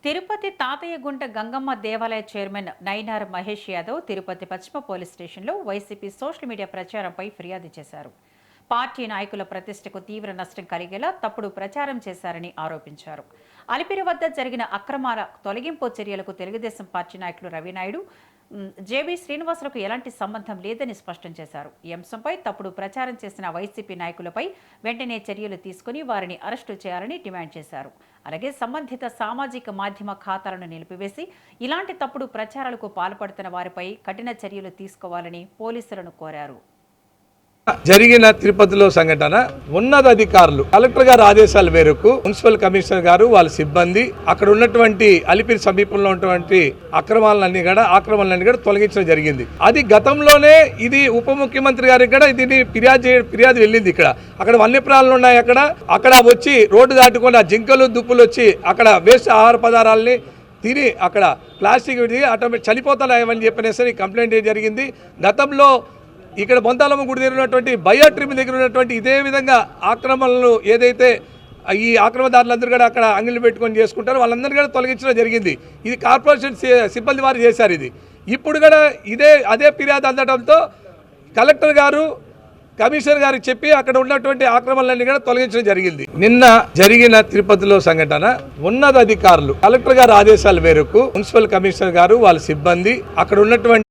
తిరుపతి తాతయ్యగుంట గంగమ్మ దేవాలయ చైర్మన్ నైనార్ మహేష్ యాదవ్ తిరుపతి పశ్చిమ పోలీస్ స్టేషన్లో వైసీపీ సోషల్ మీడియా ప్రచారంపై ఫిర్యాదు చేశారు. పార్టీ నాయకుల ప్రతిష్టకు తీవ్ర నష్టం కలిగేలా తప్పుడు ప్రచారం చేశారని ఆరోపించారు. అలిపిరి వద్ద జరిగిన అక్రమాల తొలగింపు చర్యలకు తెలుగుదేశం పార్టీ నాయకులు రవినాయుడు, జేబీ శ్రీనివాసులకు ఎలాంటి సంబంధం లేదని స్పష్టం చేశారు. ఈ అంశంపై తప్పుడు ప్రచారం చేసిన వైసీపీ నాయకులపై వెంటనే చర్యలు తీసుకుని వారిని అరెస్టు చేయాలని డిమాండ్ చేశారు. అలాగే సంబంధిత సామాజిక మాధ్యమ ఖాతాలను నిలిపివేసి ఇలాంటి తప్పుడు ప్రచారాలకు పాల్పడుతున్న వారిపై కఠిన చర్యలు తీసుకోవాలని పోలీసులను కోరారు. జరిగిన తిరుపతిలో సంఘటన ఉన్నతాధికారులు కలెక్టర్ గారి ఆదేశాల మేరకు మున్సిపల్ కమిషనర్ గారు వాళ్ళ సిబ్బంది అక్కడ ఉన్నటువంటి అలిపిరి సమీపంలో ఉన్నటువంటి ఆక్రమణలన్నీ కూడా తొలగించడం జరిగింది. అది గతంలోనే ఇది ఉప ముఖ్యమంత్రి గారికి కూడా దీన్ని ఫిర్యాదు వెళ్ళింది. అక్కడ వన్యప్రాణులు ఉన్నాయి. అక్కడ వచ్చి రోడ్డు దాటుకొని ఆ జింకలు దుప్పులు వచ్చి అక్కడ వేస్ట్ ఆహార పదార్థాలని తిని అక్కడ ప్లాస్టిక్ ఆటోమేటిక్ చనిపోతున్నాయని చెప్పినేసరి కంప్లైంట్ జరిగింది. గతంలో ఇక్కడ బొంతాలమ్మ గుడి దగ్గర ఉన్నటువంటి బయోట్రిమ్ దగ్గర ఉన్నటువంటి ఇదే విధంగా ఆక్రమణలు ఏదైతే ఈ ఆక్రమణదారులందరూ కూడా అక్కడ అంగిళ్ళు పెట్టుకొని చేసుకుంటారో వాళ్ళందరూ కూడా తొలగించడం జరిగింది. ఇది కార్పొరేషన్ సిబ్బంది వారు చేశారు. ఇది ఇప్పుడు కూడా అదే ఫిర్యాదు అందడంతో కలెక్టర్ గారు కమిషనర్ గారికి చెప్పి అక్కడ ఉన్నటువంటి ఆక్రమణలన్నీ కూడా తొలగించడం జరిగింది. నిన్న జరిగిన తిరుపతిలో సంఘటన ఉన్నతాధికారులు కలెక్టర్ గారి ఆదేశాల మేరకు మున్సిపల్ కమిషనర్ గారు వాళ్ళ సిబ్బంది అక్కడ ఉన్నటువంటి